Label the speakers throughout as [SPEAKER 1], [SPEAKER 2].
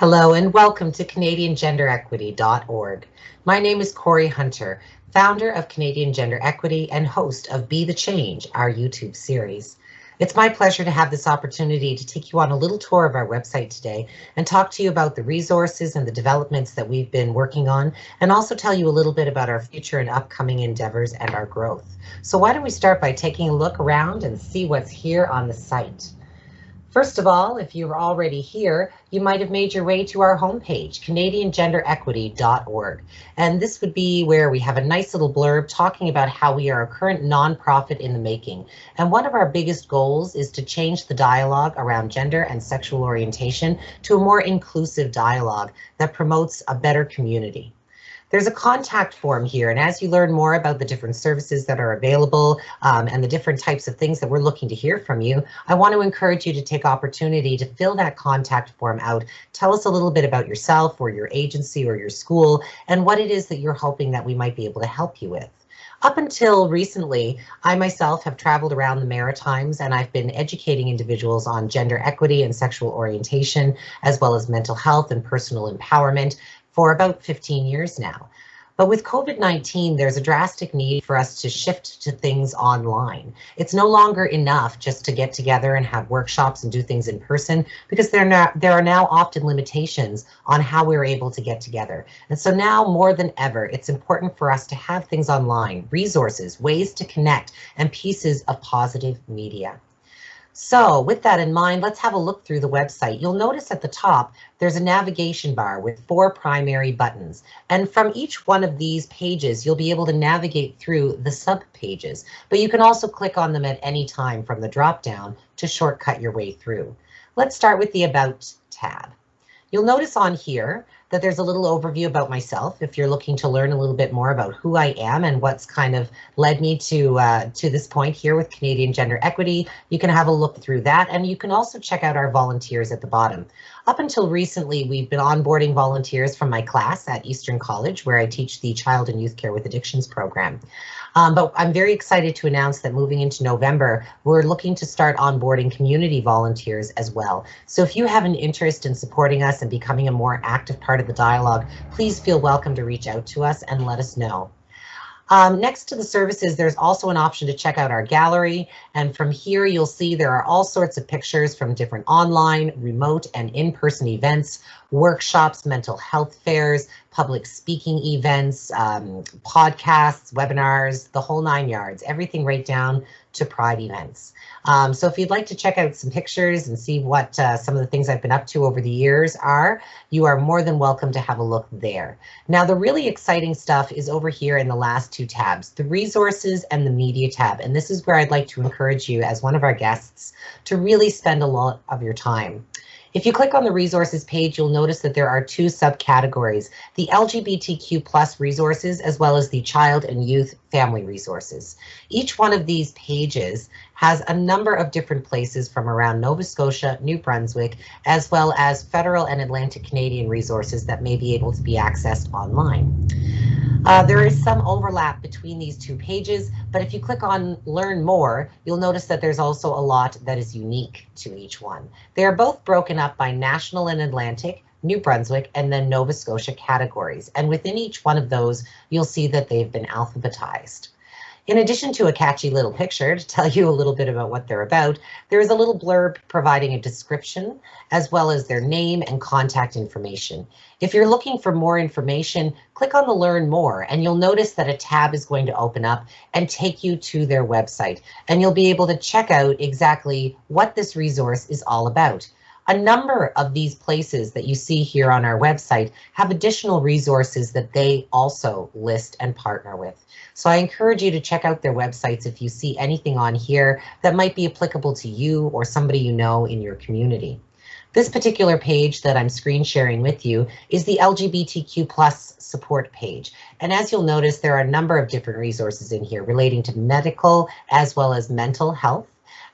[SPEAKER 1] Hello and welcome to CanadianGenderEquity.org. My name is Corey Hunter, founder of Canadian Gender Equity and host of Be the Change, our YouTube series. It's my pleasure to have this opportunity to take you on a little tour of our website today and talk to you about the resources and the developments that we've been working on, and also tell you a little bit about our future and upcoming endeavors and our growth. So why don't we start by taking a look around and see what's here on the site. First of all, if you're already here, you might have made your way to our homepage, CanadianGenderEquity.org. And this would be where we have a nice little blurb talking about how we are a current nonprofit in the making. And one of our biggest goals is to change the dialogue around gender and sexual orientation to a more inclusive dialogue that promotes a better community. There's a contact form here, and as you learn more about the different services that are available and the different types of things that we're looking to hear from you, I want to encourage you to take opportunity to fill that contact form out. Tell us a little bit about yourself or your agency or your school and what it is that you're hoping that we might be able to help you with. Up until recently, I myself have traveled around the Maritimes and I've been educating individuals on gender equity and sexual orientation, as well as mental health and personal empowerment for about 15 years now. But with COVID-19, there's a drastic need for us to shift to things online. It's no longer enough just to get together and have workshops and do things in person, because there are now often limitations on how we're able to get together. And so now more than ever, it's important for us to have things online, resources, ways to connect, and pieces of positive media. So with that in mind, let's have a look through the website. You'll notice at the top, there's a navigation bar with 4 primary buttons. And from each one of these pages, you'll be able to navigate through the sub pages, but you can also click on them at any time from the drop down to shortcut your way through. Let's start with the About tab. You'll notice on here that there's a little overview about myself if you're looking to learn a little bit more about who I am and what's kind of led me to this point here with Canadian Gender Equity. You can have a look through that, and you can also check out our volunteers at the bottom. Up until recently, we've been onboarding volunteers from my class at Eastern College, where I teach the Child and Youth Care with Addictions program. But I'm very excited to announce that moving into November, we're looking to start onboarding community volunteers as well. So if you have an interest in supporting us and becoming a more active part of the dialogue, please feel welcome to reach out to us and let us know. Next to the services, there's also an option to check out our gallery. And from here, you'll see there are all sorts of pictures from different online, remote, and in-person events, workshops, mental health fairs, public speaking events, podcasts, webinars, the whole 9 yards, everything right down to Pride events. So if you'd like to check out some pictures and see what some of the things I've been up to over the years are, you are more than welcome to have a look there. Now, the really exciting stuff is over here in the last 2 tabs, the resources and the media tab. And this is where I'd like to encourage you as one of our guests to really spend a lot of your time. If you click on the resources page, you'll notice that there are 2 subcategories, the LGBTQ+ resources, as well as the child and youth family resources. Each one of these pages has a number of different places from around Nova Scotia, New Brunswick, as well as federal and Atlantic Canadian resources that may be able to be accessed online. There is some overlap between these 2 pages, but if you click on Learn More, you'll notice that there's also a lot that is unique to each one. They are both broken up by National and Atlantic, New Brunswick, and then Nova Scotia categories. And within each one of those, you'll see that they've been alphabetized. In addition to a catchy little picture to tell you a little bit about what they're about, there is a little blurb providing a description as well as their name and contact information. If you're looking for more information, click on the Learn More and you'll notice that a tab is going to open up and take you to their website, and you'll be able to check out exactly what this resource is all about. A number of these places that you see here on our website have additional resources that they also list and partner with. So I encourage you to check out their websites if you see anything on here that might be applicable to you or somebody you know in your community. This particular page that I'm screen sharing with you is the LGBTQ+ support page. And as you'll notice, there are a number of different resources in here relating to medical as well as mental health,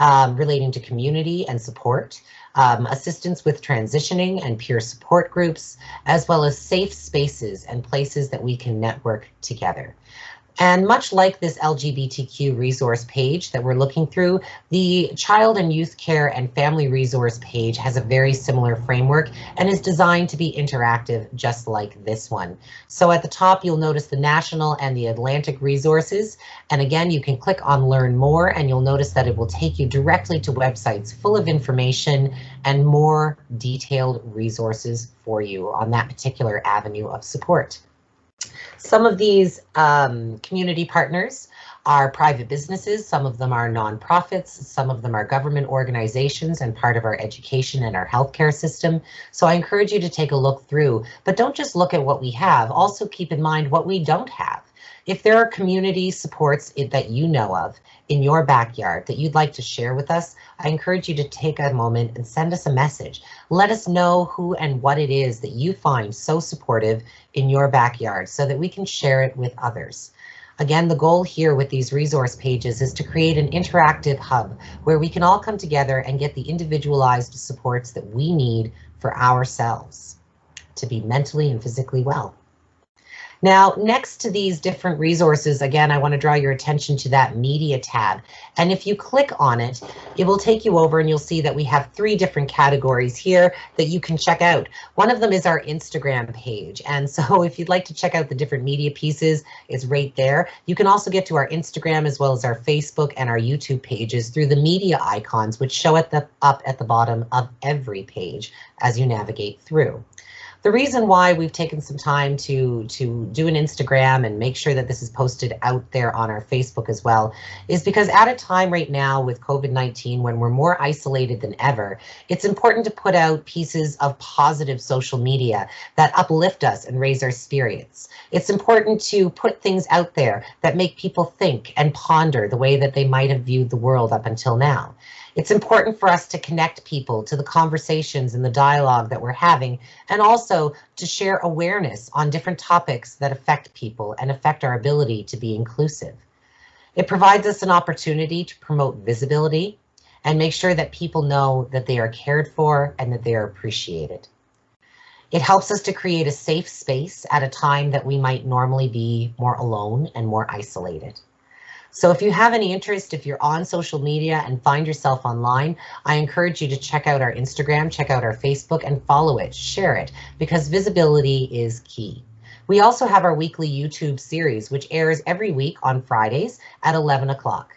[SPEAKER 1] relating to community and support, assistance with transitioning and peer support groups, as well as safe spaces and places that we can network together. And much like this LGBTQ resource page that we're looking through, the Child and Youth Care and Family Resource page has a very similar framework and is designed to be interactive just like this one. So at the top, you'll notice the national and the Atlantic resources. And again, you can click on Learn More and you'll notice that it will take you directly to websites full of information and more detailed resources for you on that particular avenue of support. Some of these community partners are private businesses, some of them are nonprofits, some of them are government organizations and part of our education and our healthcare system. So I encourage you to take a look through, but don't just look at what we have, also keep in mind what we don't have. If there are community supports that you know of in your backyard that you'd like to share with us, I encourage you to take a moment and send us a message. Let us know who and what it is that you find so supportive in your backyard so that we can share it with others. Again, the goal here with these resource pages is to create an interactive hub where we can all come together and get the individualized supports that we need for ourselves to be mentally and physically well. Now, next to these different resources, again, I want to draw your attention to that media tab. And if you click on it, it will take you over and you'll see that we have 3 different categories here that you can check out. One of them is our Instagram page. And so if you'd like to check out the different media pieces, it's right there. You can also get to our Instagram as well as our Facebook and our YouTube pages through the media icons, which show up at the bottom of every page as you navigate through. The reason why we've taken some time to do an Instagram and make sure that this is posted out there on our Facebook as well is because at a time right now with COVID-19, when we're more isolated than ever, it's important to put out pieces of positive social media that uplift us and raise our spirits. It's important to put things out there that make people think and ponder the way that they might have viewed the world up until now. It's important for us to connect people to the conversations and the dialogue that we're having, and also to share awareness on different topics that affect people and affect our ability to be inclusive. It provides us an opportunity to promote visibility and make sure that people know that they are cared for and that they are appreciated. It helps us to create a safe space at a time that we might normally be more alone and more isolated. So if you have any interest, if you're on social media and find yourself online, I encourage you to check out our Instagram, check out our Facebook and follow it, share it, because visibility is key. We also have our weekly YouTube series, which airs every week on Fridays at 11 o'clock.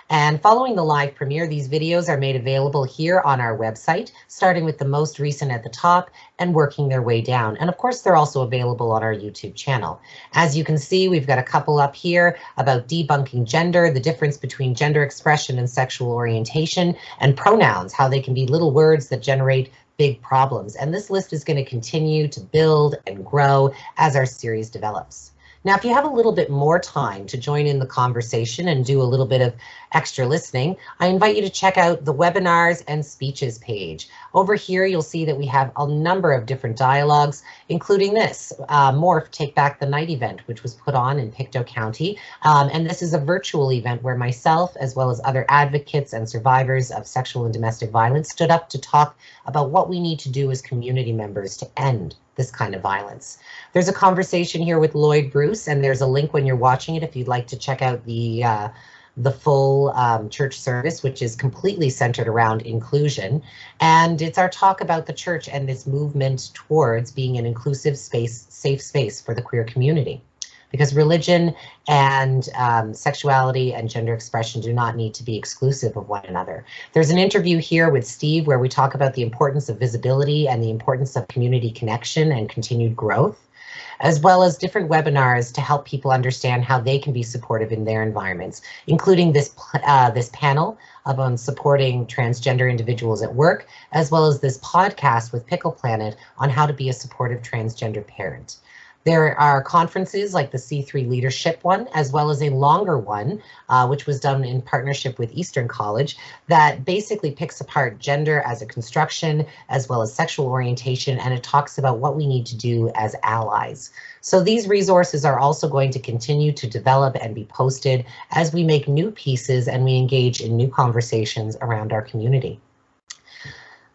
[SPEAKER 1] And following the live premiere, these videos are made available here on our website, starting with the most recent at the top and working their way down. And of course, they're also available on our YouTube channel. As you can see, we've got a couple up here about debunking gender, the difference between gender expression and sexual orientation, and pronouns, how they can be little words that generate big problems. And this list is going to continue to build and grow as our series develops. Now, if you have a little bit more time to join in the conversation and do a little bit of extra listening, I invite you to check out the webinars and speeches page. Over here, you'll see that we have a number of different dialogues, including this Morph Take Back the Night event, which was put on in Pictou County. And this is a virtual event where myself, as well as other advocates and survivors of sexual and domestic violence, stood up to talk about what we need to do as community members to end this kind of violence. There's a conversation here with Lloyd Bruce, and there's a link when you're watching it if you'd like to check out the full church service, which is completely centered around inclusion. And it's our talk about the church and this movement towards being an inclusive space, safe space for the queer community. Because religion and sexuality and gender expression do not need to be exclusive of one another. There's an interview here with Steve where we talk about the importance of visibility and the importance of community connection and continued growth, as well as different webinars to help people understand how they can be supportive in their environments, including this panel on supporting transgender individuals at work, as well as this podcast with Pickle Planet on how to be a supportive transgender parent. There are conferences like the C3 Leadership one, as well as a longer one, which was done in partnership with Eastern College, that basically picks apart gender as a construction, as well as sexual orientation, and it talks about what we need to do as allies. So these resources are also going to continue to develop and be posted as we make new pieces and we engage in new conversations around our community.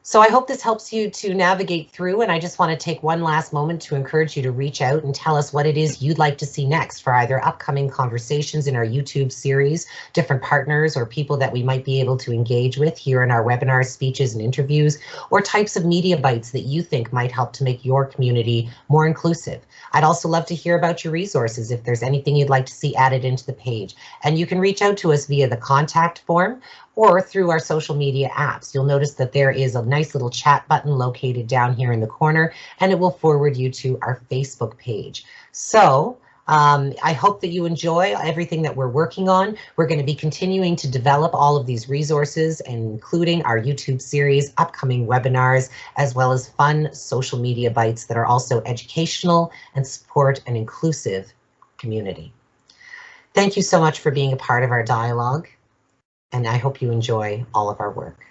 [SPEAKER 1] So I hope this helps you to navigate through, and I just want to take one last moment to encourage you to reach out and tell us what it is you'd like to see next for either upcoming conversations in our YouTube series, different partners or people that we might be able to engage with here in our webinars, speeches and interviews, or types of media bites that you think might help to make your community more inclusive. I'd also love to hear about your resources if there's anything you'd like to see added into the page. And you can reach out to us via the contact form or through our social media apps. You'll notice that there is a nice little chat button located down here in the corner, and it will forward you to our Facebook page. So I hope that you enjoy everything that we're working on. We're going to be continuing to develop all of these resources, including our YouTube series, upcoming webinars, as well as fun social media bites that are also educational and support an inclusive community. Thank you so much for being a part of our dialogue, and I hope you enjoy all of our work.